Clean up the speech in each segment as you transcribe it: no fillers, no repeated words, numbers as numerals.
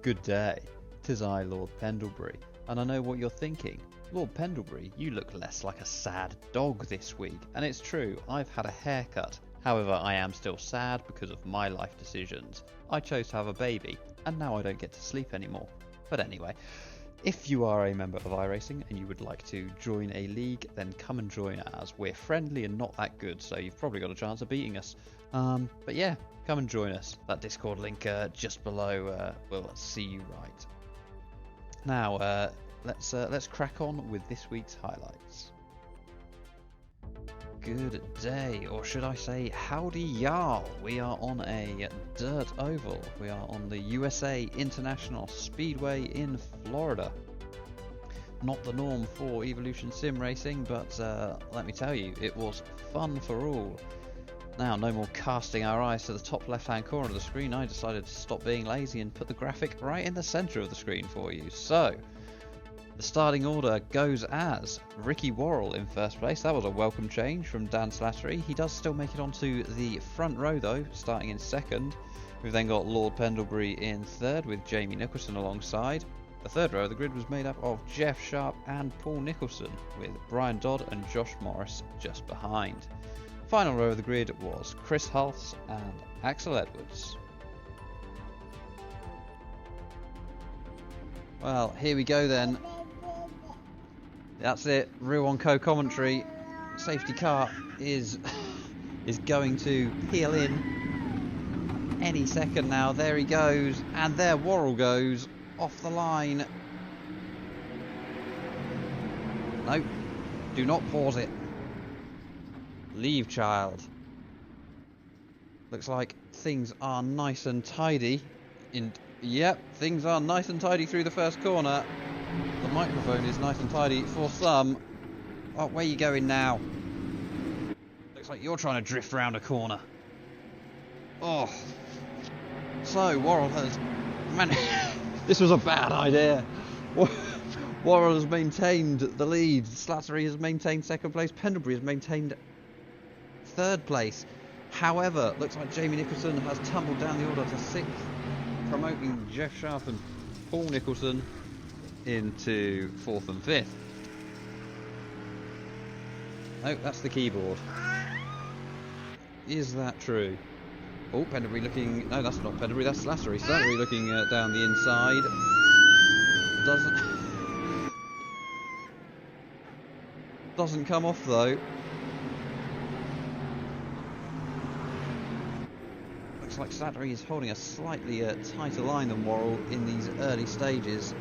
Good day, 'tis I, Lord Pendlebury, and I know what you're thinking. Lord Pendlebury, you look less like a sad dog this week, and it's true, I've had a haircut. However, I am still sad because of my life decisions. I chose to have a baby, and now I don't get to sleep anymore. But anyway, if you are a member of iRacing and you would like to join a league, then come and join us. We're friendly and not that good, so you've probably got a chance of beating us. But yeah, come and join us. That Discord link just below will see you right. Now, let's crack on with this week's highlights. Good day, or should I say howdy y'all. We are on a dirt oval. We are on the USA International Speedway in Florida. Not the norm for Evolution Sim racing, but let me tell you, it was fun for all. Now, no more casting our eyes to the top left-hand corner of the screen. I decided to stop being lazy and put the graphic right in the centre of the screen for you. So, the starting order goes as Ricky Worrell in first place. That was a welcome change from Dan Slattery. He does still make it onto the front row though, starting in second. We've then got Lord Pendlebury in third with Jamie Nicholson alongside. The third row of the grid was made up of Jeff Sharp and Paul Nicholson, with Brian Dodd and Josh Morris just behind. Final row of the grid was Chris Hulse and Axel Edwards. Well, here we go then. That's it. Real on co-commentary. Safety car is going to peel in any second now. There he goes, and there Worrell goes off the line. No, do not pause it. Leave, child. Looks like things are nice and tidy. Yep, things are nice and tidy through the first corner. The microphone is nice and tidy for some. Oh, where are you going now? Looks like you're trying to drift round a corner. Oh. So, Worrell has... Man, this was a bad idea. Worrell has maintained the lead. Slattery has maintained second place. Pendlebury has maintained third place. However, looks like Jamie Nicholson has tumbled down the order to sixth, promoting Jeff Sharp and Paul Nicholson into fourth and fifth. Oh, that's the keyboard. Is that true? Oh, Pendlebury looking... No, that's not Pendlebury, that's Slattery. Slattery looking down the inside. Doesn't come off though. Looks like Slattery is holding a slightly tighter line than Worrell in these early stages.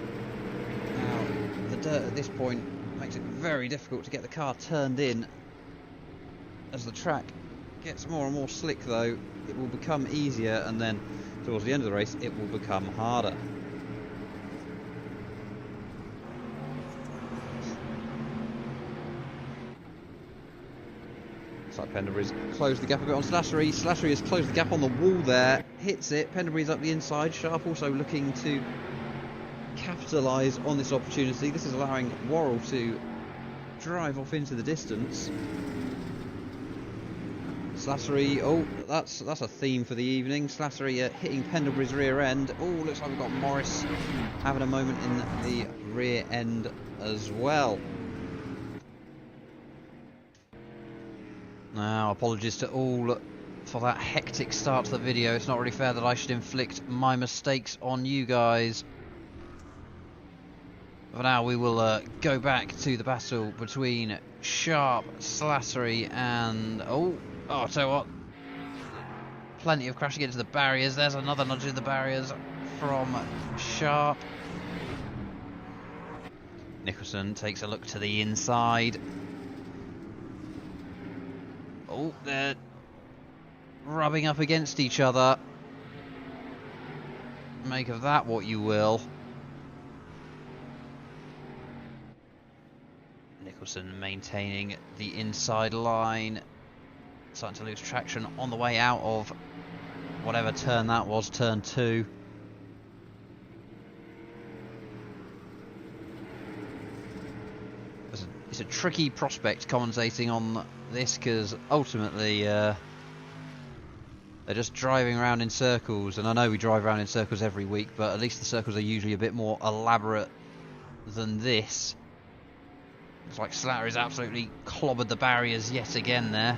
Now, the dirt at this point makes it very difficult to get the car turned in. As the track gets more and more slick though, it will become easier, and then towards the end of the race it will become harder. Looks like Pendlebury's closed the gap a bit on Slattery. Slattery has closed the gap on the wall there, hits it. Pendlebury's up the inside. Sharp also looking to capitalise on this opportunity. This is allowing Worrell to drive off into the distance. Slattery, oh, that's a theme for the evening. Slattery hitting Pendlebury's rear end. Oh, looks like we've got Morris having a moment in the rear end as well. Now, apologies to all for that hectic start to the video. It's not really fair that I should inflict my mistakes on you guys. For now, we will go back to the battle between Sharp, Slattery, and... Oh, I'll tell you what. Plenty of crashing into the barriers. There's another nudge in the barriers from Sharp. Nicholson takes a look to the inside. Oh, they're rubbing up against each other. Make of that what you will. Nicholson maintaining the inside line. Starting to lose traction on the way out of whatever turn that was, turn 2. It's a tricky prospect commentating on this, because ultimately They're just driving around in circles, and I know we drive around in circles every week, but at least the circles are usually a bit more elaborate than this. Looks like Slattery's absolutely clobbered the barriers yet again there.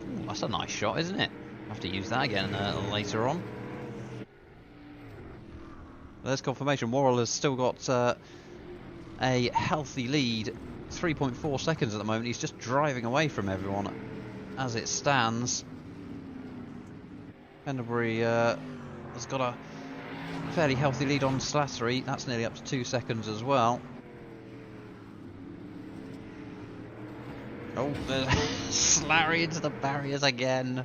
Ooh, that's a nice shot, isn't it? I'll have to use that again later on. There's confirmation. Worrell has still got a healthy lead, 3.4 seconds at the moment. He's just driving away from everyone as it stands. Pendlebury has got a fairly healthy lead on Slattery. That's nearly up to 2 seconds as well. Oh, there's Slattery into the barriers again.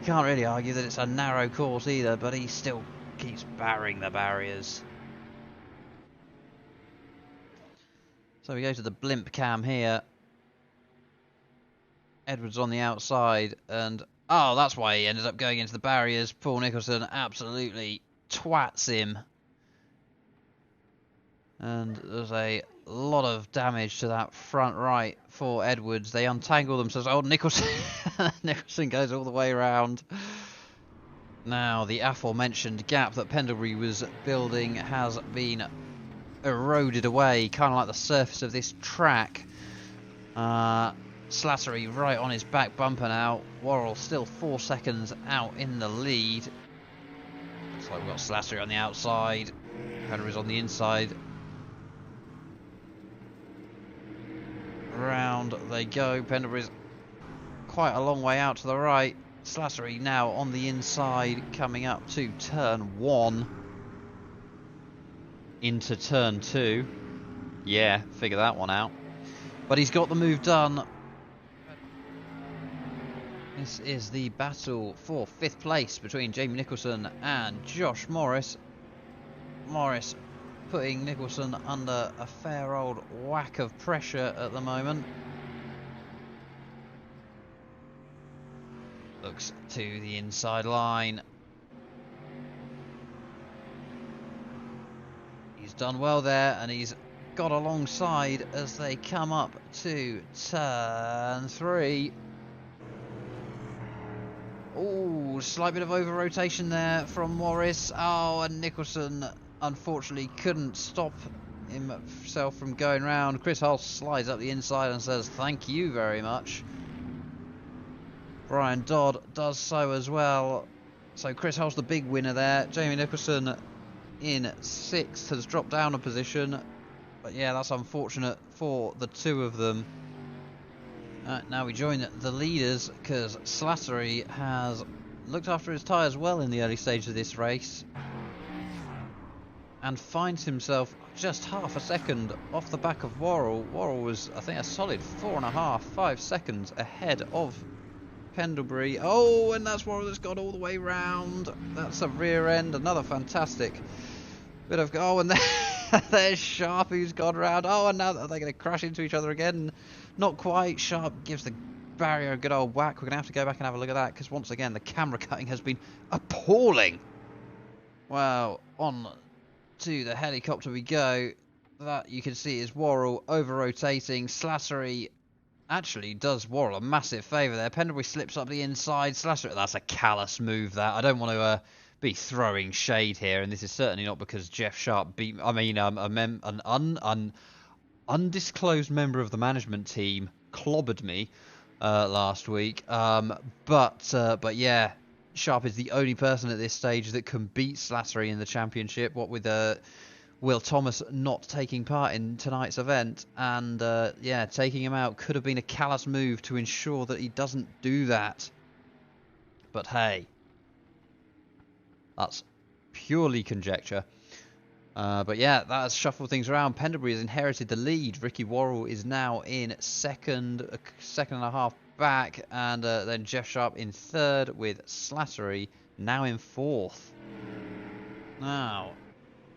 Can't really argue that it's a narrow course either, but he still keeps barring the barriers. So we go to the blimp cam here. Edwards on the outside, and oh, that's why he ended up going into the barriers. Paul Nicholson absolutely twats him. And there's a lot of damage to that front right for Edwards. They untangle themselves. Oh, Nicholson Nicholson goes all the way around. Now, the aforementioned gap that Pendlebury was building has been eroded away, kind of like the surface of this track. Slattery right on his back bumper now. Worrell still 4 seconds out in the lead. Looks like we've got Slattery on the outside. Pendlebury's on the inside. Round they go. Pendlebury's quite a long way out to the right. Slattery now on the inside, coming up to turn 1. Into turn 2. Yeah, figure that one out. But he's got the move done. This is the battle for 5th place between Jamie Nicholson and Josh Morris. Morris putting Nicholson under a fair old whack of pressure at the moment. Looks to the inside line. He's done well there, and he's got alongside as they come up to turn 3. Oh, slight bit of over rotation there from Morris. Oh, and Nicholson unfortunately couldn't stop himself from going round. Chris Hull slides up the inside and says thank you very much. Brian Dodd does so as well. So Chris Hull's the big winner there. Jamie Nicholson in 6th has dropped down a position. But yeah, that's unfortunate for the two of them. Now we join the leaders because Slattery has looked after his tyres well in the early stage of this race and finds himself just half a second off the back of Worrell. Worrell was, I think, a solid 4.5, 5 seconds ahead of Pendlebury. Oh, and that's Worrell that's got all the way round. That's a rear end, another fantastic bit of... Oh, and there's Sharp who's gone round. Oh, and now they're going to crash into each other again. Not quite. Sharp gives the barrier a good old whack. We're going to have to go back and have a look at that because once again the camera cutting has been appalling. Well, on to the helicopter we go. That you can see is Worrell over rotating. Slattery actually does Worrell a massive favour there. Pendlebury slips up the inside. Slattery, that's a callous move that. I don't want to be throwing shade here, and this is certainly not because Jeff Sharp beat... I mean, an undisclosed member of the management team clobbered me last week. But yeah, Sharp is the only person at this stage that can beat Slattery in the championship. What with Will Thomas not taking part in tonight's event, and yeah, taking him out could have been a callous move to ensure that he doesn't do that. But hey, that's purely conjecture. But yeah, that has shuffled things around. Pendlebury has inherited the lead. Ricky Worrell is now in second and a half back, and then Jeff Sharp in 3rd with Slattery now in 4th. Now,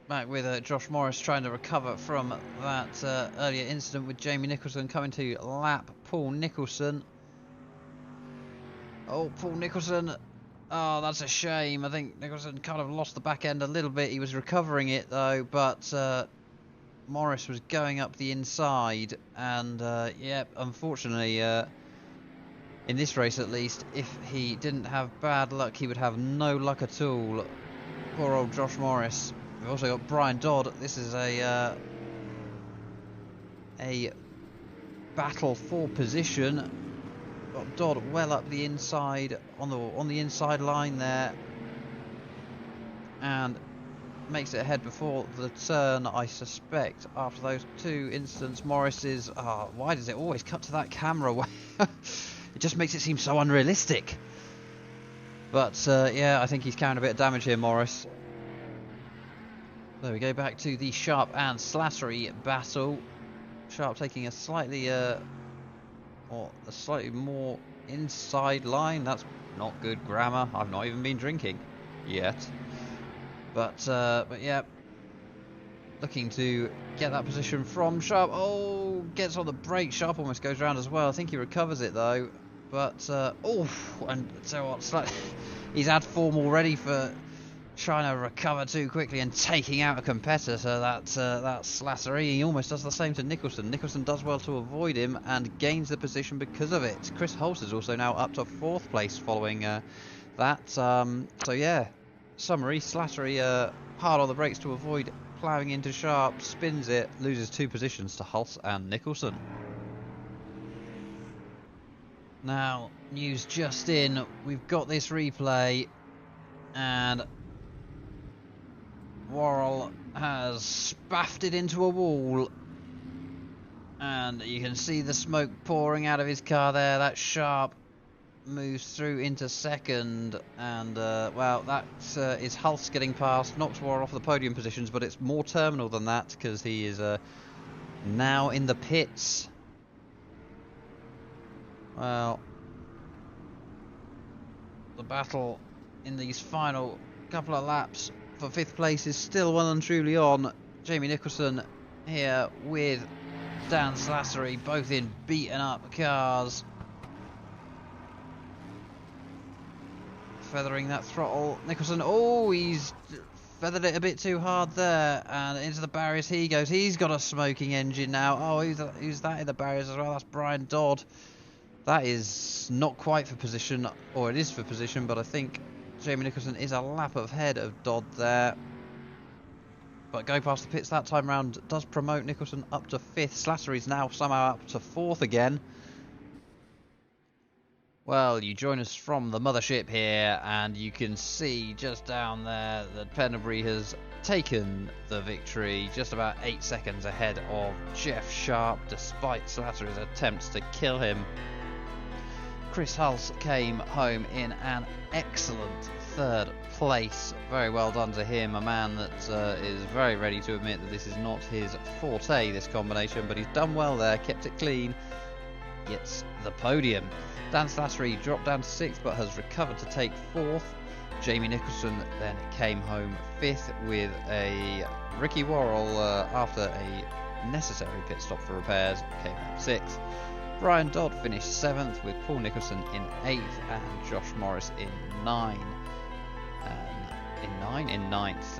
back with Josh Morris trying to recover from that earlier incident with Jamie Nicholson coming to lap Paul Nicholson. Oh, Paul Nicholson. Oh, that's a shame. I think Nicholson kind of lost the back end a little bit. He was recovering it though, but Morris was going up the inside, and yeah, unfortunately, in this race at least, if he didn't have bad luck, he would have no luck at all. Poor old Josh Morris. We've also got Brian Dodd. This is a battle for position. Got Dodd well up the inside on the inside line there, and makes it ahead before the turn. I suspect after those two incidents, Morris is. Why does it always cut to that camera? It just makes it seem so unrealistic. But yeah, I think he's carrying a bit of damage here, Morris. There we go, back to the Sharp and Slattery battle. Sharp taking a slightly more inside line. That's not good grammar. I've not even been drinking yet. But yeah, looking to get that position from Sharp. Oh, gets on the brake. Sharp almost goes around as well. I think he recovers it though. But and so what? He's had form already for trying to recover too quickly and taking out a competitor. That's Slattery. He almost does the same to Nicholson. Nicholson does well to avoid him and gains the position because of it. Chris Hulse is also now up to 4th place following that. So yeah, summary: Slattery hard on the brakes to avoid ploughing into Sharp, spins it, loses 2 positions to Hulse and Nicholson. Now, news just in, we've got this replay, and Worrell has spaffed it into a wall, and you can see the smoke pouring out of his car there. That Sharp moves through into 2nd, and well, that is Hulse getting past, knocks Worrell off the podium positions, but it's more terminal than that because he is now in the pits. Well, the battle in these final couple of laps for 5th place is still well and truly on. Jamie Nicholson here with Dan Slattery, both in beaten up cars. Feathering that throttle. Nicholson, he's feathered it a bit too hard there, and into the barriers he goes. He's got a smoking engine now. Who's that in the barriers as well? That's Brian Dodd. That is not quite for position, or it is for position, but I think Jamie Nicholson is a lap ahead of Dodd there. But going past the pits that time round does promote Nicholson up to 5th. Slattery's now somehow up to 4th again. Well, you join us from the mothership here, and you can see just down there that Pendlebury has taken the victory, just about 8 seconds ahead of Jeff Sharp, despite Slattery's attempts to kill him. Chris Hulse came home in an excellent 3rd place. Very well done to him, a man that is very ready to admit that this is not his forte, this combination, but he's done well there, kept it clean, gets the podium. Dan Slattery dropped down to 6th but has recovered to take 4th. Jamie Nicholson then came home 5th with a Ricky Worrell after a necessary pit stop for repairs, came home 6th. Brian Dodd finished 7th with Paul Nicholson in 8th and Josh Morris in 9th.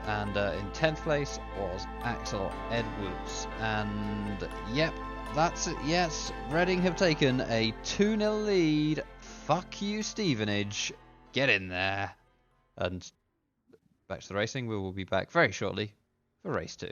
And in 10th place was Axel Edwards. And yep, that's it. Yes, Reading have taken a 2-0 lead. Fuck you, Stevenage. Get in there. And back to the racing. We will be back very shortly for race 2.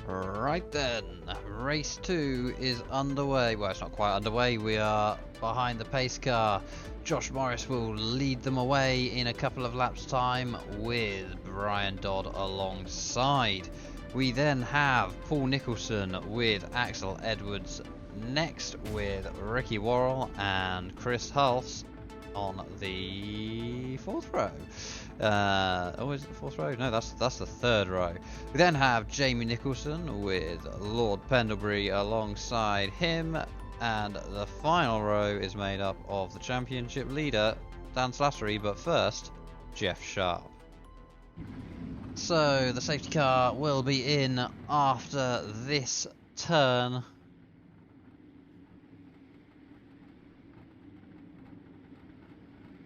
Right then, race 2 is underway. Well, it's not quite underway. We are behind the pace car. Josh Morris will lead them away in a couple of laps' time with Brian Dodd alongside. We then have Paul Nicholson with Axel Edwards next, with Ricky Worrell and Chris Hulse on the 4th row. Is it the 4th row? No, that's the 3rd row. We then have Jamie Nicholson with Lord Pendlebury alongside him, and the final row is made up of the championship leader Dan Slattery, but first Jeff Sharp. So the safety car will be in after this turn.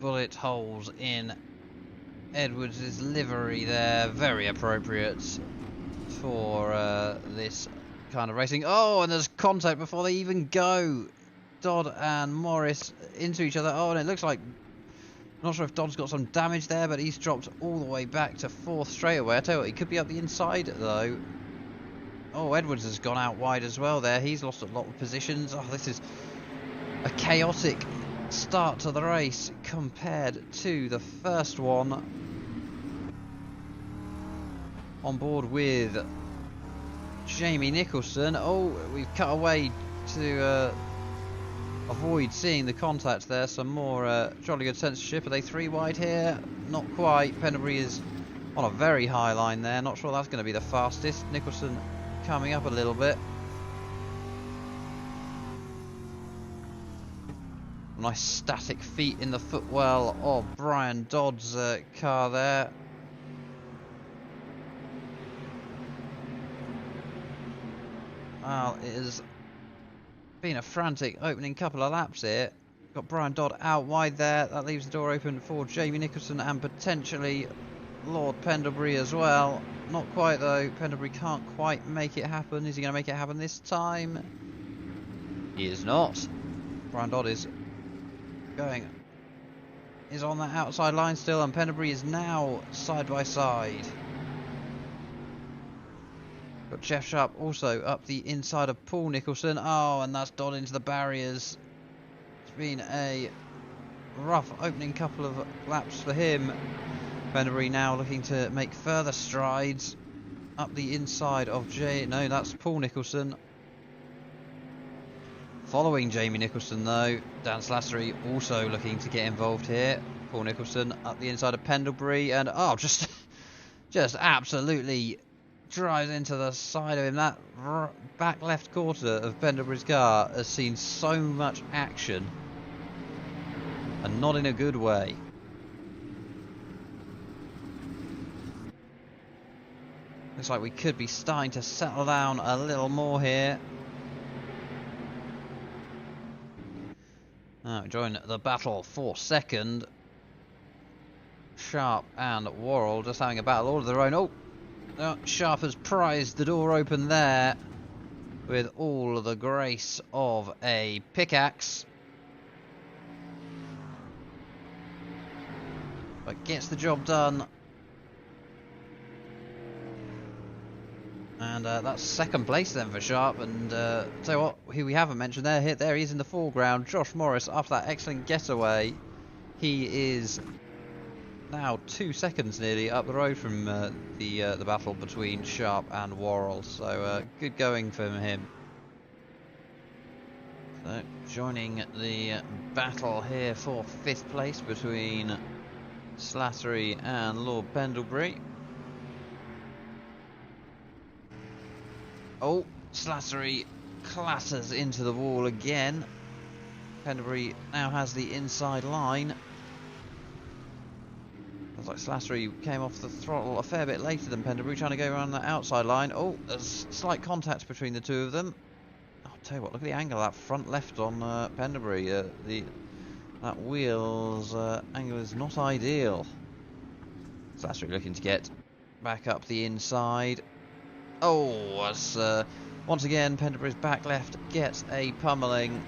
bullet holes in Edwards' livery there. Very appropriate for this kind of racing. Oh, and there's contact before they even go. Dodd and Morris into each other. Oh, and it looks like, not sure if Dodd's got some damage there, but he's dropped all the way back to 4th straight away. I tell you what, he could be up the inside though. Oh, Edwards has gone out wide as well there. He's lost a lot of positions. Oh, this is a chaotic start to the race compared to the first one. On board with Jamie Nicholson. Oh, we've cut away to avoid seeing the contact there. Some more jolly good censorship. Are they 3 wide here? Not quite. Pendlebury is on a very high line there. Not sure that's going to be the fastest. Nicholson coming up a little bit. Nice static feet in the footwell of Brian Dodd's car there. Well, it has been a frantic opening couple of laps here. Got Brian Dodd out wide there. That leaves the door open for Jamie Nicholson and potentially Lord Pendlebury as well. Not quite though. Pendlebury can't quite make it happen. Is he going to make it happen this time? He is not. Brian Dodd is on that outside line still, and Pendlebury is now side by side. Got Jeff Sharp also up the inside of Paul Nicholson. Oh, and that's Dodd into the barriers. It's been a rough opening couple of laps for him. Pendlebury now looking to make further strides up the inside of no, that's Paul Nicholson. Following Jamie Nicholson though, Dan Slattery also looking to get involved here. Paul Nicholson up the inside of Pendlebury, and oh, just absolutely drives into the side of him. That back left quarter of Pendlebury's car has seen so much action, and not in a good way. Looks like we could be starting to settle down a little more here. Now join the battle for second. Sharp and Worrell just having a battle all of their own. Oh, Sharp has prized the door open there with all the grace of a pickaxe. But gets the job done. And that's second place then for Sharp. And tell you what, who we haven't mentioned there he is in the foreground. Josh Morris, after that excellent getaway, he is now 2 seconds nearly up the road from the battle between Sharp and Worrell. So good going for him. So joining the battle here for 5th place between Slattery and Lord Pendlebury. Oh, Slattery clatters into the wall again. Pendlebury now has the inside line. Looks like Slattery came off the throttle a fair bit later than Pendlebury, trying to go around that outside line. Oh, there's slight contact between the two of them. I'll tell you what, look at the angle of that front left on Pendlebury. That wheel's angle is not ideal. Slattery looking to get back up the inside. Oh, once again, Pendlebury's back left gets a pummeling.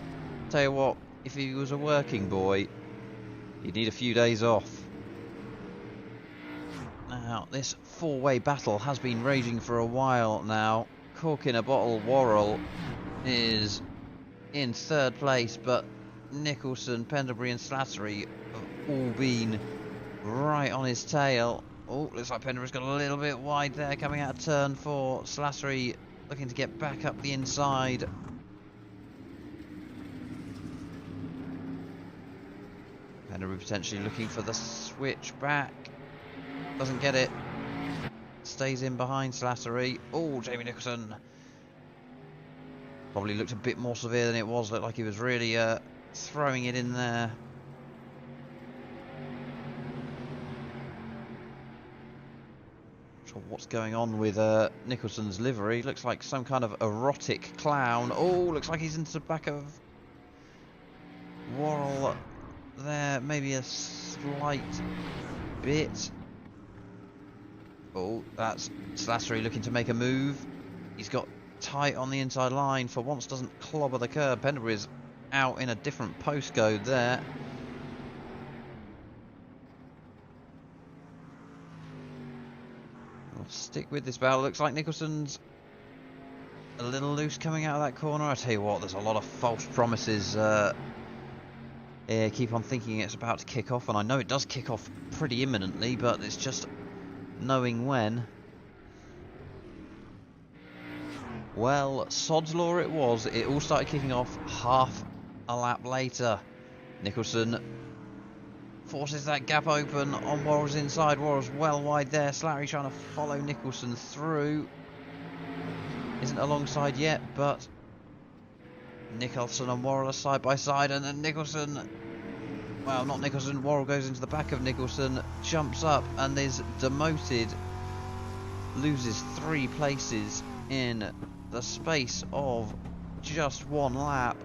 Tell you what, if he was a working boy, he'd need a few days off. Now, this 4-way battle has been raging for a while now. Cork in a bottle, Worrell is in 3rd place, but Nicholson, Pendlebury and Slattery have all been right on his tail. Oh, looks like Pendlebury's got a little bit wide there coming out of turn 4. Slattery looking to get back up the inside. Pendlebury potentially looking for the switch back. Doesn't get it. Stays in behind Slattery. Oh, Jamie Nicholson. Probably looked a bit more severe than it was. Looked like he was really throwing it in there. What's going on with Nicholson's livery? Looks like some kind of erotic clown. Oh, looks like he's into the back of Worrell there. Maybe a slight bit. Oh, that's Slattery looking to make a move. He's got tight on the inside line. For once doesn't clobber the curb. Pendlebury is out in a different postcode there. We'll stick with this battle. Looks like Nicholson's a little loose coming out of that corner. I tell you what, there's a lot of false promises here. Keep on thinking it's about to kick off, and I know it does kick off pretty imminently, but it's just knowing when. Well, sod's law it was. It all started kicking off half a lap later. Nicholson forces that gap open on Worrell's inside. Worrell's well wide there. Slattery trying to follow Nicholson through. Isn't alongside yet, but Nicholson and Worrell are side by side, and then Nicholson, well, not Nicholson, Worrell goes into the back of Nicholson, jumps up and is demoted, loses 3 places in the space of just 1 lap.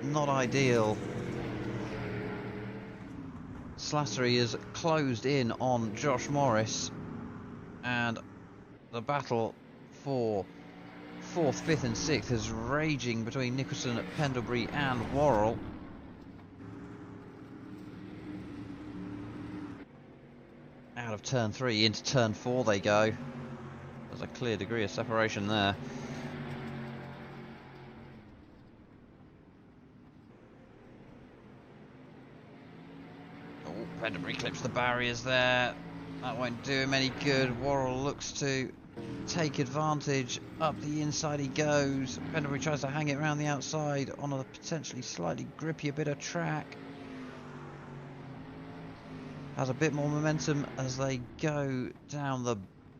Not ideal. Slattery is closed in on Josh Morris, and the battle for 4th, 5th and 6th is raging between Nicholson, Pendlebury and Worrell. Out of turn 3 into turn 4 they go. There's a clear degree of separation there. Oh, Pendlebury clips the barriers there. That won't do him any good. Worrell looks to take advantage. Up the inside he goes. Pendlebury tries to hang it around the outside on a potentially slightly grippier bit of track. Has a bit more momentum as they go down the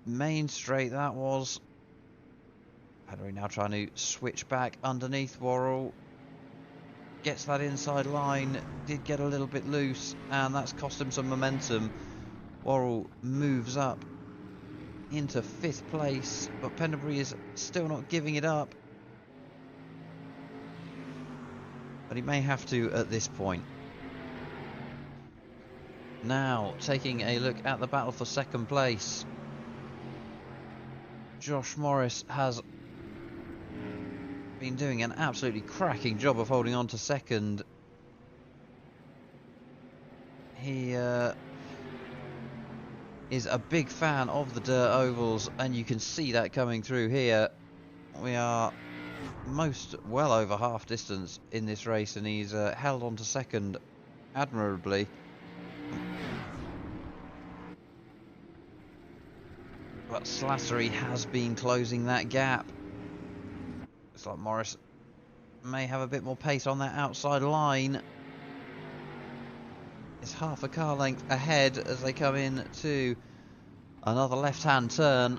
main straight. That was Pendlebury now trying to switch back underneath Worrell. Gets that inside line. Did get a little bit loose, and that's cost him some momentum. Worrell moves up into 5th place, but Pendlebury is still not giving it up. But he may have to at this point. Now, taking a look at the battle for 2nd place. Josh Morris has been doing an absolutely cracking job of holding on to 2nd. He is a big fan of the dirt ovals, and you can see that coming through here. We are most well over half distance in this race, and he's held on to 2nd admirably. But Slattery has been closing that gap. Looks like Morris may have a bit more pace on that outside line. It's half a car length ahead as they come in to another left-hand turn.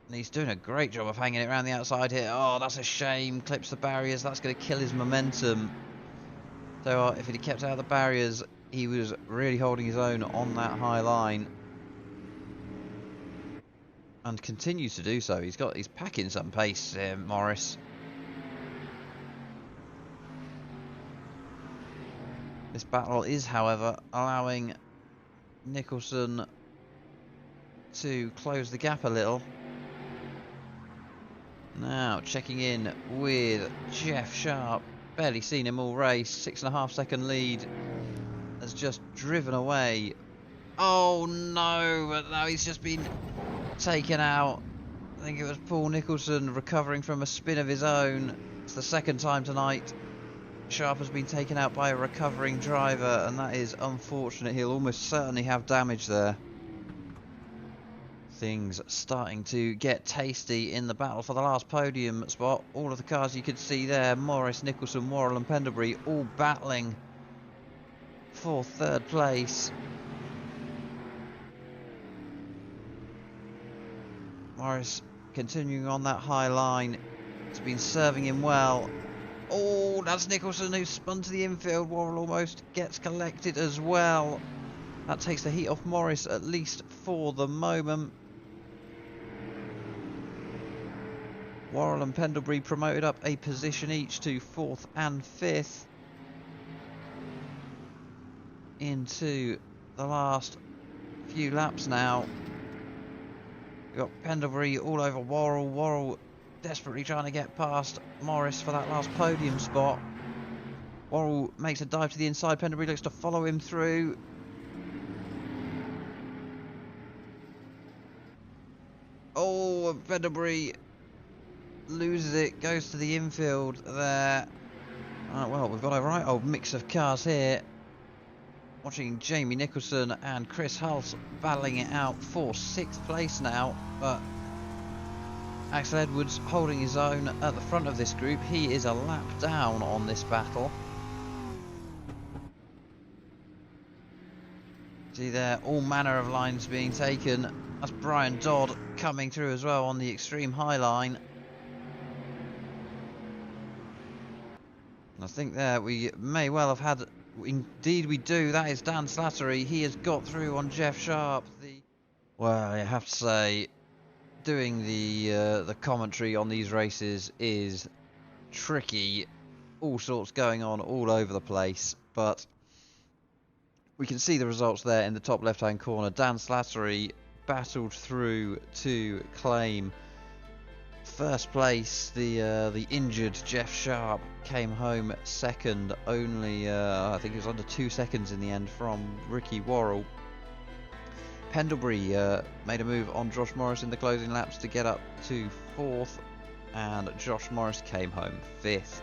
And he's doing a great job of hanging it around the outside here. Oh, that's a shame. Clips the barriers. That's going to kill his momentum. So if he'd kept out of the barriers, he was really holding his own on that high line. And continues to do so. He's packing some pace, Morris. This battle is, however, allowing Nicholson to close the gap a little. Now checking in with Jeff Sharp. Barely seen him all race. 6.5 second lead. Has just driven away. Oh no, but now he's just been taken out. I think it was Paul Nicholson recovering from a spin of his own. It's the 2nd time tonight Sharp has been taken out by a recovering driver, and that is unfortunate. He'll almost certainly have damage there. Things starting to get tasty in the battle for the last podium spot. All of the cars you could see there, Morris, Nicholson, Worrell and Pendlebury, all battling for 3rd place. Morris continuing on that high line. It's been serving him well. Oh, that's Nicholson who spun to the infield. Worrell almost gets collected as well. That takes the heat off Morris, at least for the moment. Worrell and Pendlebury promoted up a position each to 4th and 5th. into the last few laps now. We've got Pendlebury all over Worrell. Worrell desperately trying to get past Morris for that last podium spot. Worrell makes a dive to the inside. Pendlebury looks to follow him through. Oh, Pendlebury loses it, goes to the infield there. Well, we've got a right old mix of cars here. Watching Jamie Nicholson and Chris Hulse battling it out for 6th place now, but Axel Edwards holding his own at the front of this group. He is a lap down on this battle. See there, all manner of lines being taken. That's Brian Dodd coming through as well on the extreme high line. I think there we may well have had, indeed we do, that is Dan Slattery. He has got through on Jeff Sharp. Well, I have to say, doing the commentary on these races is tricky. All sorts going on all over the place, but we can see the results there in the top left-hand corner. Dan Slattery battled through to claim first place. The injured Jeff Sharp came home second, only I think it was under 2 seconds in the end from Ricky Worrell. Pendlebury made a move on Josh Morris in the closing laps to get up to 4th, and Josh Morris came home 5th.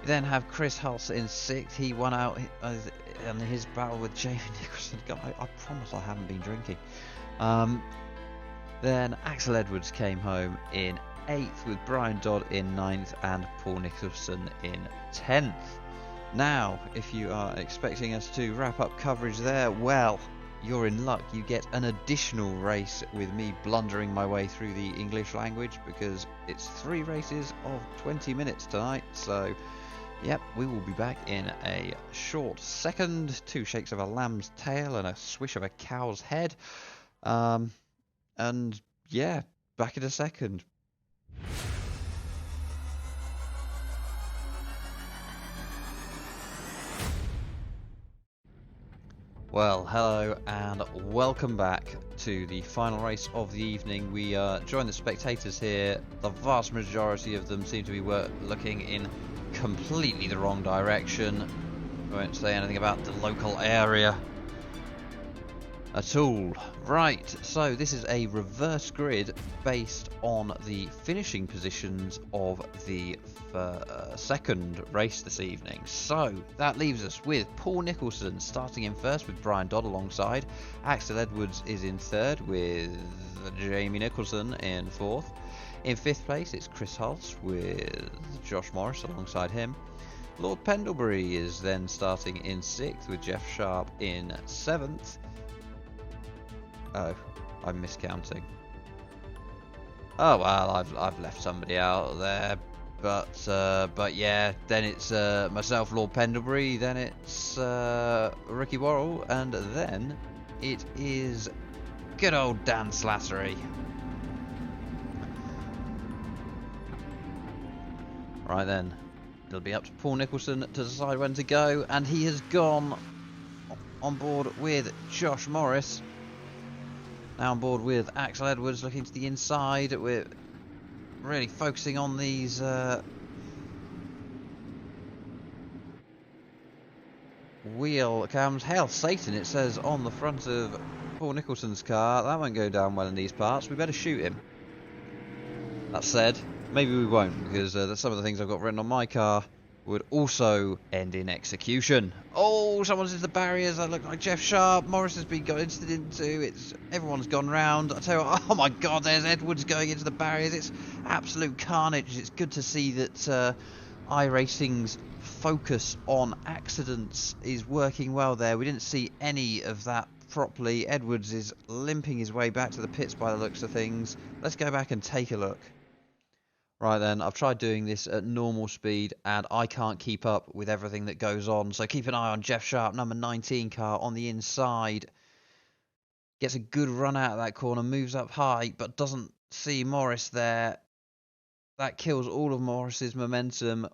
We then have Chris Hulse in 6th. He won out in his battle with Jamie Nicholson. God, I promise I haven't been drinking. Then Axel Edwards came home in 8th, with Brian Dodd in 9th and Paul Nicholson in 10th. Now, if you are expecting us to wrap up coverage there, well, you're in luck. You get an additional race with me blundering my way through the English language, because it's 3 races of 20 minutes tonight. So, yep, we will be back in a short second. 2 shakes of a lamb's tail and a swish of a cow's head. And yeah, back in a second. Well, hello and welcome back to the final race of the evening. We join the spectators here. The vast majority of them seem to be looking in completely the wrong direction. I won't say anything about the local area at all. Right, so this is a reverse grid based on the finishing positions of the second race this evening. So that leaves us with Paul Nicholson starting in first with Brian Dodd alongside. Axel Edwards is in third with Jamie Nicholson in fourth. In 5th place it's Chris Hulse with Josh Morris alongside him. Lord Pendlebury is then starting in 6th with Jeff Sharp in 7th. Oh, I'm miscounting. Oh well, I've left somebody out there, but yeah, then it's myself, Lord Pendlebury, then it's Ricky Worrell, and then it is good old Dan Slattery. Right then, it'll be up to Paul Nicholson to decide when to go, and he has gone on board with Josh Morris. Now on board with Axel Edwards, looking to the inside. We're really focusing on these wheel cams. Hail Satan, it says on the front of Paul Nicholson's car. That won't go down well in these parts. We better shoot him. That said, maybe we won't, because some of the things I've got written on my car would also end in execution. Oh, someone's into the barriers. That looked like Jeff Sharp. Morris has been got into. Everyone's gone round. I tell you what, oh my God, there's Edwards going into the barriers. It's absolute carnage. It's good to see that iRacing's focus on accidents is working well there. We didn't see any of that properly. Edwards is limping his way back to the pits by the looks of things. Let's go back and take a look. Right then, I've tried doing this at normal speed and I can't keep up with everything that goes on. So keep an eye on Jeff Sharp, number 19 car on the inside. Gets a good run out of that corner, moves up high, but doesn't see Morris there. That kills all of Morris's momentum.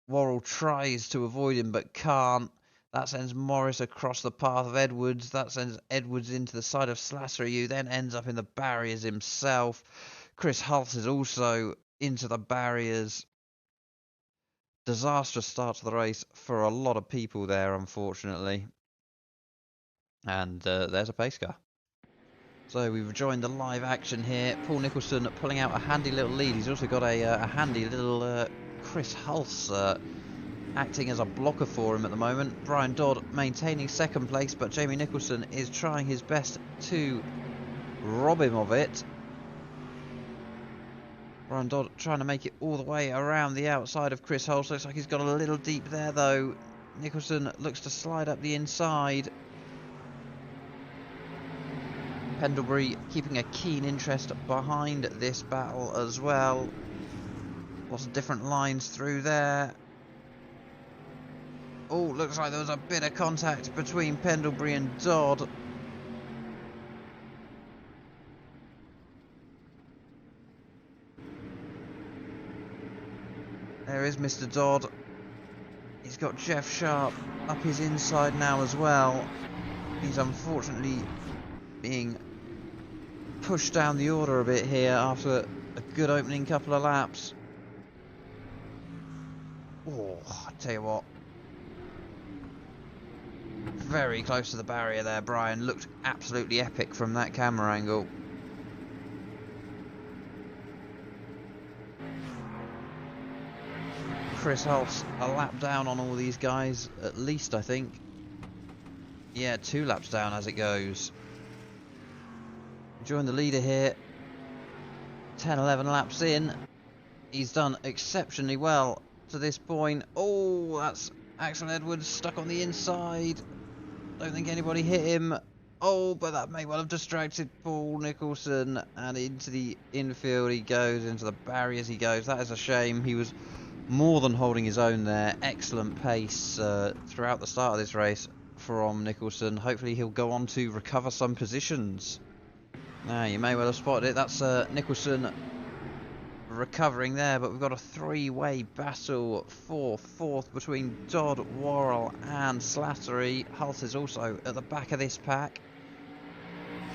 Worrell tries to avoid him but can't. That sends Morris across the path of Edwards. That sends Edwards into the side of Slattery, who then ends up in the barriers himself. Chris Hulse is also into the barriers. Disastrous start to the race for a lot of people there, unfortunately. And there's a pace car. So we've joined the live action here. Paul Nicholson pulling out a handy little lead. He's also got a handy little Chris Hulse acting as a blocker for him at the moment. Brian Dodd maintaining second place, but Jamie Nicholson is trying his best to rob him of it. Brian Dodd trying to make it all the way around the outside of Chris Hulse. Looks like he's got a little deep there though. Nicholson looks to slide up the inside. Pendlebury keeping a keen interest behind this battle as well. Lots of different lines through there. Oh, looks like there was a bit of contact between Pendlebury and Dodd. There is Mr. Dodd. He's got Jeff Sharp up his inside now as well. He's unfortunately being pushed down the order a bit here after a good opening couple of laps. Oh, I tell you what. Very close to the barrier there, Brian. Looked absolutely epic from that camera angle. Chris Hulse a lap down on all these guys, at least, I think. Yeah, 2 laps down as it goes. Join the leader here. 10, 11 laps in. He's done exceptionally well to this point. Oh, that's Axel Edwards stuck on the inside. Don't think anybody hit him. Oh, but that may well have distracted Paul Nicholson. And into the infield he goes, into the barriers he goes. That is a shame. He was more than holding his own there. Excellent pace throughout the start of this race from Nicholson. Hopefully he'll go on to recover some positions. Now, you may well have spotted it. That's Nicholson recovering there, but we've got a 3-way battle for 4th between Dodd, Worrell and Slattery. Hulse is also at the back of this pack.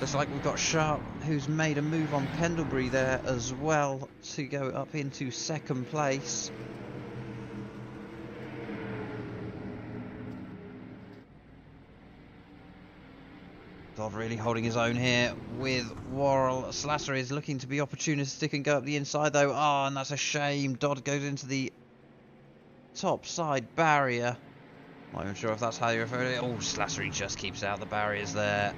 Looks like we've got Sharp, who's made a move on Pendlebury there as well to go up into 2nd place. Dodd really holding his own here with Worrell. Slattery is looking to be opportunistic and go up the inside though. Oh, and that's a shame. Dodd goes into the top side barrier. Not even sure if that's how you refer to it. Oh, Slattery just keeps out the barriers there.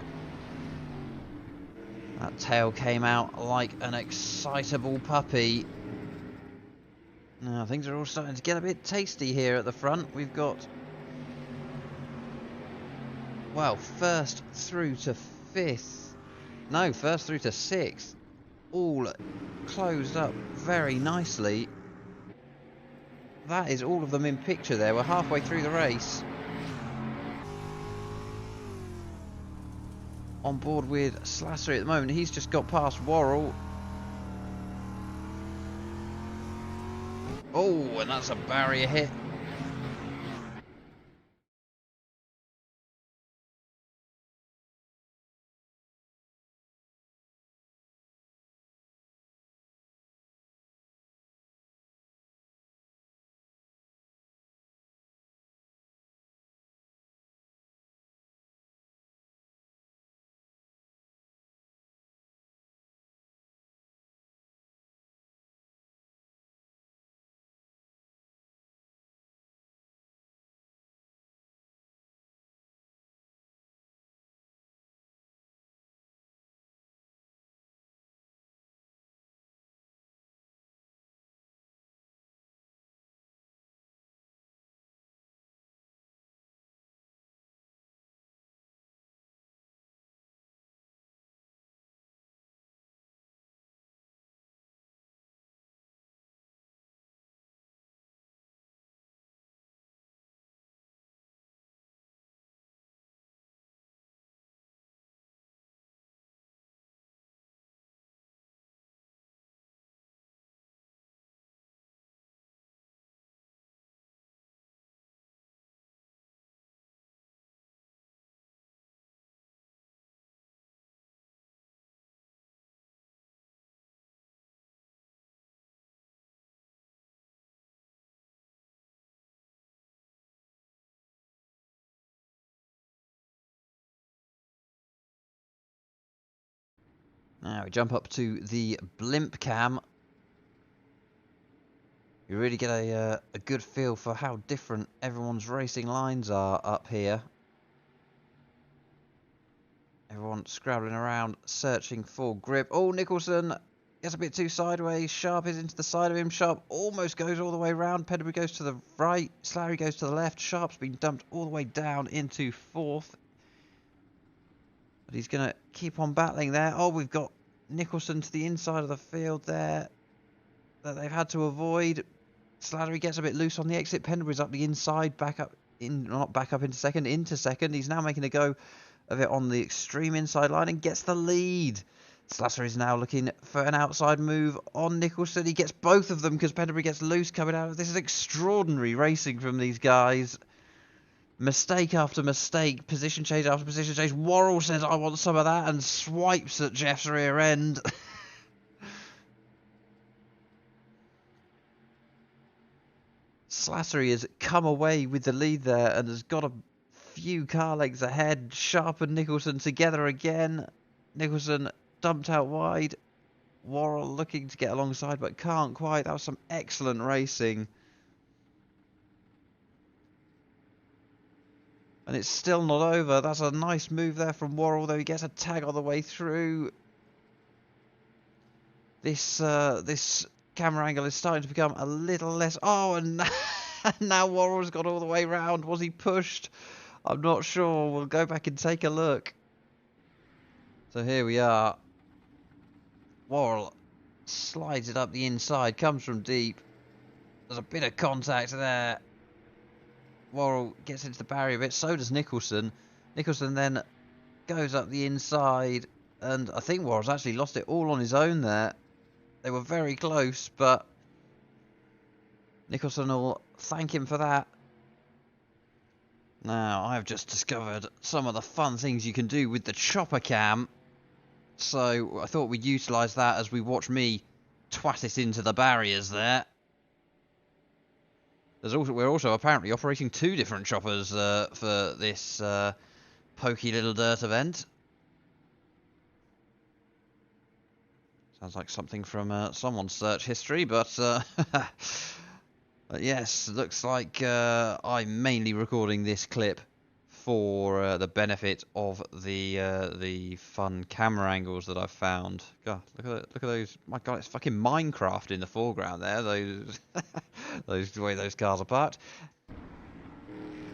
That tail came out like an excitable puppy. Now, things are all starting to get a bit tasty here at the front. We've got, well, 1st through to 5th. No, 1st through to 6th. All closed up very nicely. That is all of them in picture there. We're halfway through the race. On board with Slattery at the moment. He's just got past Worrell. Oh, and that's a barrier hit. Now we jump up to the blimp cam. You really get a good feel for how different everyone's racing lines are up here. Everyone scrabbling around, searching for grip. Oh, Nicholson gets a bit too sideways. Sharp is into the side of him. Sharp almost goes all the way round. Pendlebury goes to the right. Slattery goes to the left. Sharp's been dumped all the way down into fourth. But he's going to keep on battling there. Oh, we've got Nicholson to the inside of the field there that they've had to avoid. Slattery gets a bit loose on the exit. Pendlebury's up the inside, back up in, not back up into second. He's now making a go of it on the extreme inside line and gets the lead. Slattery is now looking for an outside move on Nicholson. He gets both of them because Pendlebury gets loose coming out. This is extraordinary racing from these guys. Mistake after mistake, position change after position change. Worrell says, I want some of that, and swipes at Jeff's rear end. Slattery has come away with the lead there and has got a few car lengths ahead. Sharp and Nicholson together again. Nicholson dumped out wide. Worrell looking to get alongside but can't quite. That was some excellent racing. And it's still not over. That's a nice move there from Worrell, though he gets a tag on the way through. This camera angle is starting to become a little less... Oh, and now Worrell's got all the way round. Was he pushed? I'm not sure. We'll go back and take a look. So here we are. Worrell slides it up the inside, comes from deep. There's a bit of contact there. Worrell gets into the barrier a bit, so does Nicholson. Nicholson then goes up the inside, and I think Worrell's actually lost it all on his own there. They were very close, but Nicholson will thank him for that. Now, I've just discovered some of the fun things you can do with the chopper cam. So I thought we'd utilise that as we watch me twat it into the barriers there. We're also apparently operating two different choppers for this pokey little dirt event. Sounds like something from someone's search history, but yes, looks like I'm mainly recording this clip for the benefit of the fun camera angles that I've found. God, look at those! My God, it's fucking Minecraft in the foreground there. Those the way those cars are parked.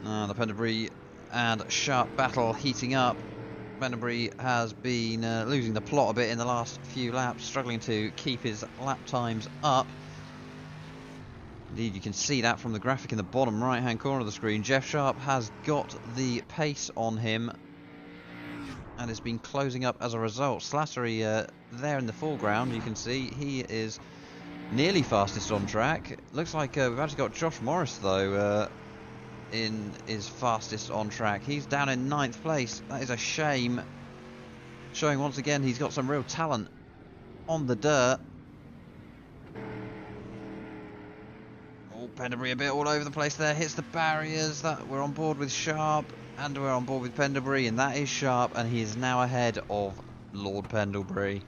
The Pendlebury and Sharp battle heating up. Pendlebury has been losing the plot a bit in the last few laps, struggling to keep his lap times up. Indeed, you can see that from the graphic in the bottom right-hand corner of the screen. Jeff Sharp has got the pace on him and has been closing up as a result. Slattery there in the foreground, you can see he is nearly fastest on track. Looks like we've actually got Josh Morris, though, is fastest on track. He's down in 9th place. That is a shame. Showing once again he's got some real talent on the dirt. Pendlebury a bit all over the place there, hits the barriers. That we're on board with Sharp and we're on board with Pendlebury, and that is Sharp, and he is now ahead of Lord Pendlebury.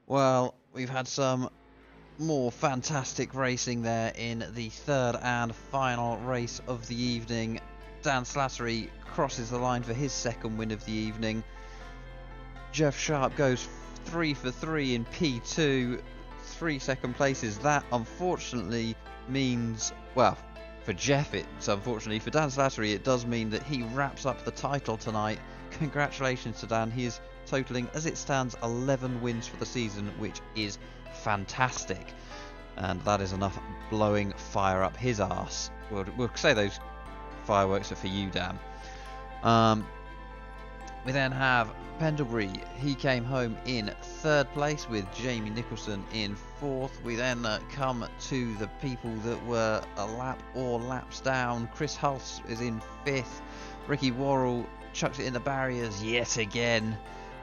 Well, we've had some more fantastic racing there in the third and final race of the evening. Dan Slattery crosses the line for his second win of the evening. Jeff Sharp goes 3 for 3 in P2. 3 second places. That unfortunately means, well, for Jeff it's unfortunately, for Dan Slattery it does mean that he wraps up the title tonight. Congratulations to Dan. He is totaling, as it stands, 11 wins for the season, which is fantastic, and that is enough blowing fire up his arse. We'll say those fireworks are for you, Dan. We then have Pendlebury. He came home in 3rd place with Jamie Nicholson in 4th. We then come to the people that were a lap or laps down. Chris Hulse is in 5th. Ricky Worrell chucks it in the barriers yet again.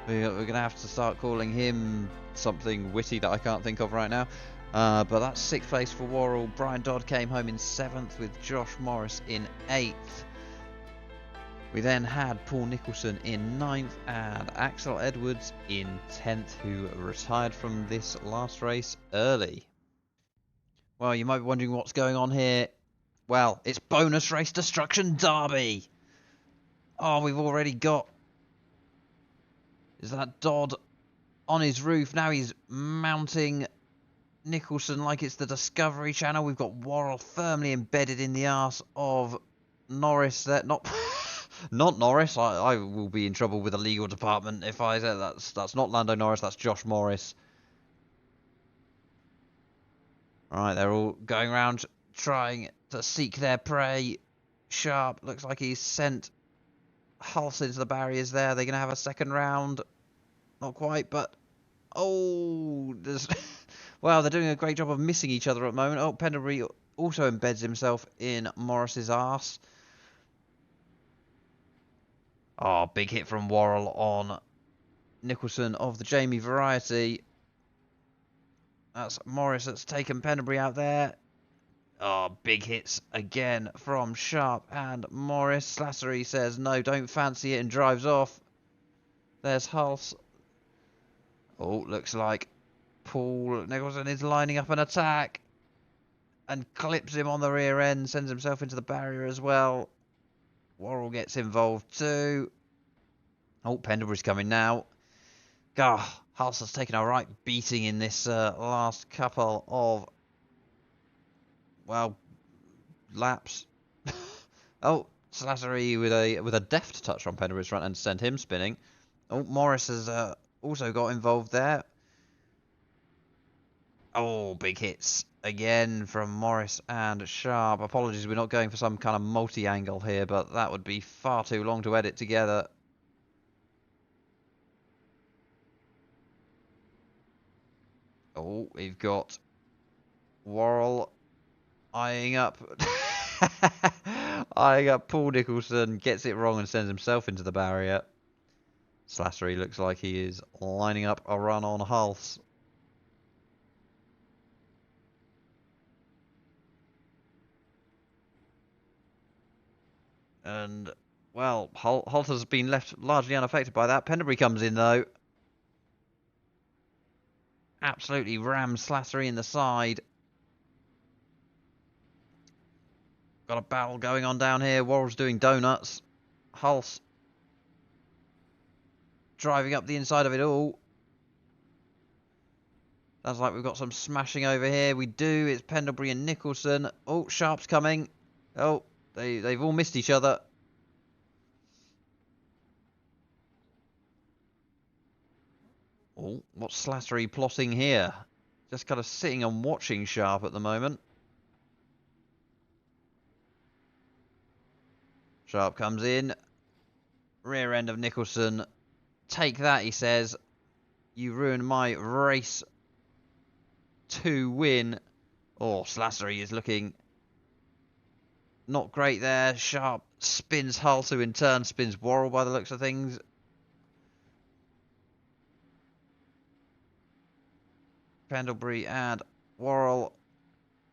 We're going to have to start calling him something witty that I can't think of right now. But that's 6th place for Worrell. Brian Dodd came home in 7th with Josh Morris in 8th. We then had Paul Nicholson in 9th and Axel Edwards in 10th, who retired from this last race early. Well, you might be wondering what's going on here. Well, it's bonus race destruction derby. Oh, we've already got... Is that Dodd on his roof? Now he's mounting Nicholson like it's the Discovery Channel. We've got Worrell firmly embedded in the arse of Norris there. Not Norris. I will be in trouble with the legal department if I say that's not Lando Norris, that's Josh Morris. Alright, they're all going around trying to seek their prey. Sharp looks like he's sent Hulse into the barriers there. They're going to have a second round. Not quite, but... Oh, there's... Wow, they're doing a great job of missing each other at the moment. Oh, Pendlebury also embeds himself in Morris's arse. Oh, big hit from Worrell on Nicholson of the Jamie variety. That's Morris that's taken Pendlebury out there. Oh, big hits again from Sharp and Morris. Slattery says, no, don't fancy it, and drives off. There's Hulse. Oh, looks like Paul Nicholson is lining up an attack and clips him on the rear end, sends himself into the barrier as well. Worrell gets involved too. Oh, Pendlebury's coming now. Ah, Hulse has taken a right beating in this last couple of, well, laps. Oh, Slattery with a deft touch on Pendlebury's front end sent him spinning. Oh, Morris has also got involved there. Oh, big hits again from Morris and Sharp. Apologies, we're not going for some kind of multi-angle here, but that would be far too long to edit together. Oh, we've got Worrell eyeing up Paul Nicholson, gets it wrong and sends himself into the barrier. Slattery looks like he is lining up a run on Hulse. And, well, Holt has been left largely unaffected by that. Pendlebury comes in, though. Absolutely rams Slattery in the side. Got a battle going on down here. Worrell's doing donuts. Hulse driving up the inside of it all. Sounds like we've got some smashing over here. We do. It's Pendlebury and Nicholson. Oh, Sharp's coming. Oh, they've all missed each other. Oh, what's Slattery plotting here? Just kind of sitting and watching Sharp at the moment. Sharp comes in. Rear end of Nicholson. Take that, he says. You ruined my race 2 win. Oh, Slattery is looking not great there. Sharp spins Hulse, who in turn spins Worrell by the looks of things. Pendlebury and Worrell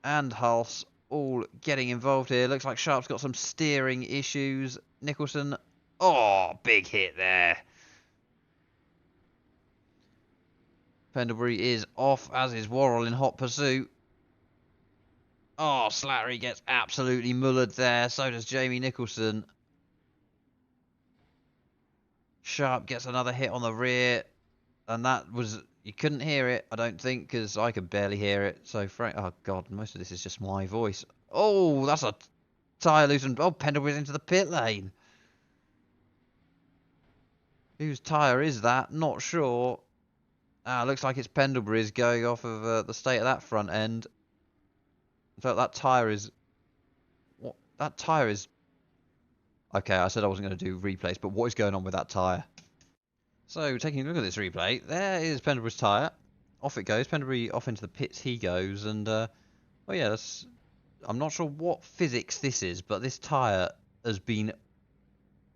and Hulse all getting involved here. Looks like Sharp's got some steering issues. Nicholson. Oh, big hit there. Pendlebury is off, as is Worrell in hot pursuit. Oh, Slattery gets absolutely mullered there. So does Jamie Nicholson. Sharp gets another hit on the rear. And that was... You couldn't hear it, I don't think, because I could barely hear it. So, oh, God, most of this is just my voice. Oh, that's a tyre loosened. Oh, Pendlebury's into the pit lane. Whose tyre is that? Not sure. Looks like it's Pendlebury's going off of the state of that front end. In fact, that tyre is... What? That tyre is... Okay, I said I wasn't going to do replays, but what is going on with that tyre? So, taking a look at this replay, there is Pendlebury's tyre. Off it goes. Pendlebury off into the pits he goes. And, oh yeah, that's... I'm not sure what physics this is, but this tyre has been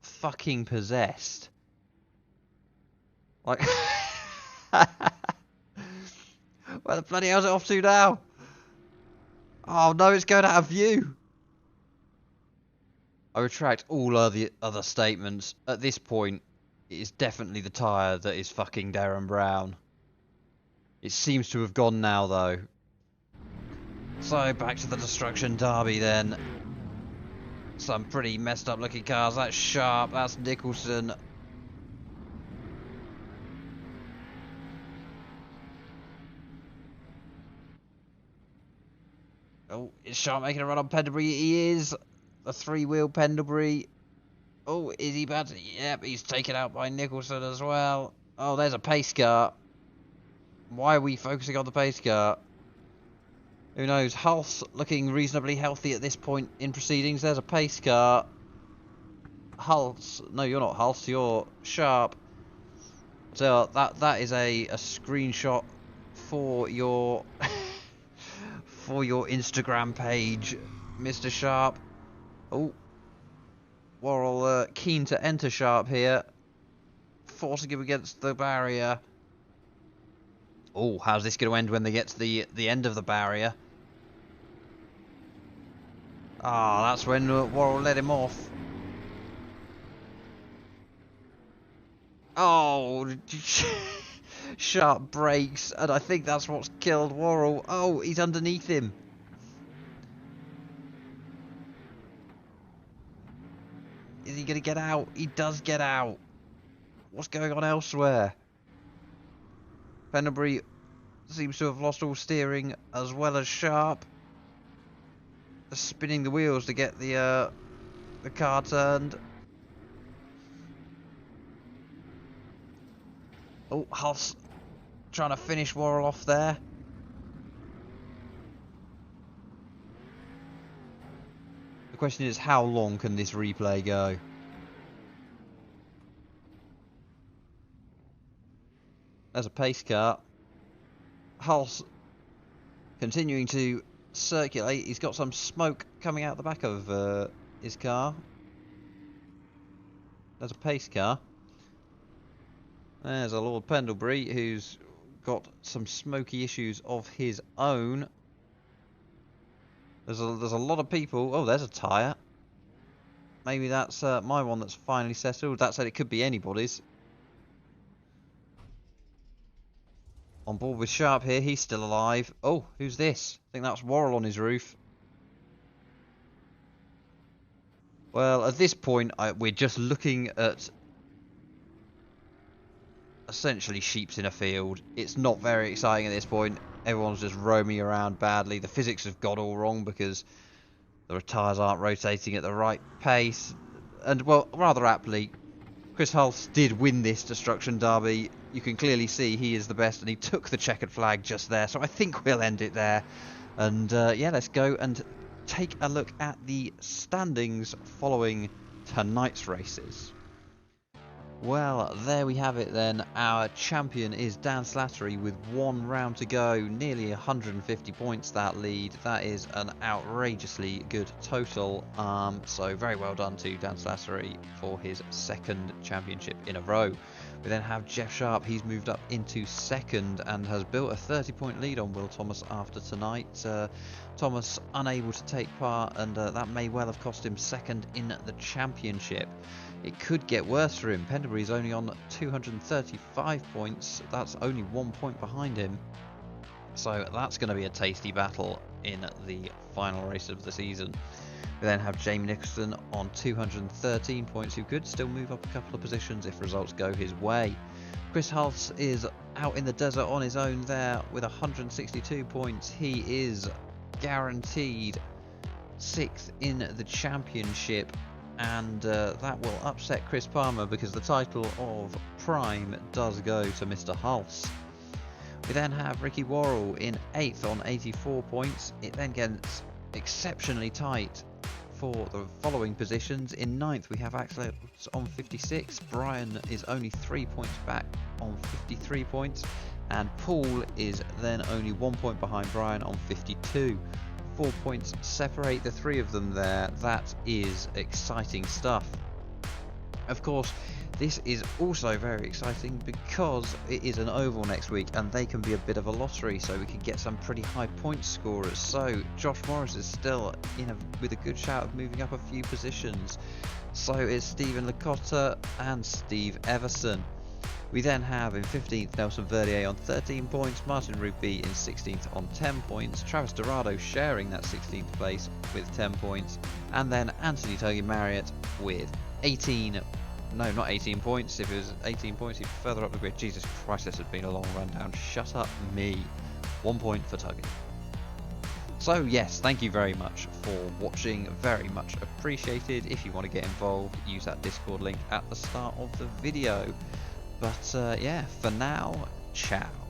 fucking possessed. Like... Where the bloody hell's it off to now? Oh no, it's going out of view. I retract all other statements. At this point, it is definitely the tyre that is fucking Darren Brown. It seems to have gone now, though. So, back to the Destruction Derby, then. Some pretty messed up looking cars. That's Sharp, that's Nicholson. Oh, is Sharp making a run on Pendlebury? He is. A three-wheel Pendlebury. Oh, is he bad? Yep, he's taken out by Nicholson as well. Oh, there's a pace car. Why are we focusing on the pace car? Who knows? Hulse looking reasonably healthy at this point in proceedings. There's a pace car. Hulse. No, you're not Hulse. You're Sharp. So that is a screenshot for your for your Instagram page, Mr. Sharp. Oh, Worrell keen to enter Sharp here, forcing him against the barrier. Oh, how's this going to end when they get to the end of the barrier? Ah, that's when Worrell let him off. Oh, Sharp brakes, and I think that's what's killed Worrell. Oh, he's underneath him. Is he going to get out? He does get out. What's going on elsewhere? Pendlebury seems to have lost all steering as well as Sharp. Spinning the wheels to get the car turned. Oh, Hulse trying to finish Worrell off there. The question is, how long can this replay go? There's a pace car. Hulse continuing to circulate. He's got some smoke coming out the back of his car. There's a pace car. There's a Lord Pendlebury who's got some smoky issues of his own. There's a lot of people. Oh, there's a tyre. Maybe that's my one that's finally settled. That said, it could be anybody's. On board with Sharp here. He's still alive. Oh, who's this? I think that's Worrell on his roof. Well, at this point, we're just looking at essentially sheeps in a field. It's not very exciting at this point. Everyone's just roaming around badly. The physics have got all wrong because the tyres aren't rotating at the right pace. And, well, rather aptly, Chris Hulse did win this Destruction Derby. You can clearly see he is the best, and he took the checkered flag just there. So I think we'll end it there. And, yeah, let's go and take a look at the standings following tonight's races. Well, there we have it then. Our champion is Dan Slattery with one round to go. Nearly 150 points that lead. That is an outrageously good total. So very well done to Dan Slattery for his second championship in a row. We then have Jeff Sharp. He's moved up into second and has built a 30-point lead on Will Thomas after tonight. Thomas unable to take part, and that may well have cost him second in the championship. It could get worse for him. Pendlebury's only on 235 points. That's only 1 point behind him. So that's going to be a tasty battle in the final race of the season. We then have Jamie Nicholson on 213 points, who could still move up a couple of positions if results go his way. Chris Hulse is out in the desert on his own there with 162 points. He is guaranteed 6th in the championship. And that will upset Chris Palmer because the title of Prime does go to Mr. Hulse. We then have Ricky Worrell in 8th on 84 points. It then gets exceptionally tight for the following positions. In 9th we have Axel on 56. Brian is only 3 points back on 53 points. And Paul is then only 1 point behind Brian on 52. 4 points separate the three of them there. That is exciting stuff. Of course, This is also very exciting because it is an oval next week and they can be a bit of a lottery, so we can get some pretty high point scorers. So Josh Morris is still with a good shout of moving up a few positions. So is Stephen Lacotta and Steve Everson. We then have in 15th Nelson Verdier on 13 points, Martin Rupi in 16th on 10 points, Travis Dorado sharing that 16th place with 10 points, and then Anthony Togi Marriott with 18. No, not 18 points. If it was 18 points, he'd be further up the grid. Jesus Christ, this has been a long rundown. Shut up, me. 1 point for Tuggy. So yes, thank you very much for watching. Very much appreciated. If you want to get involved, use that Discord link at the start of the video. But yeah, for now, ciao.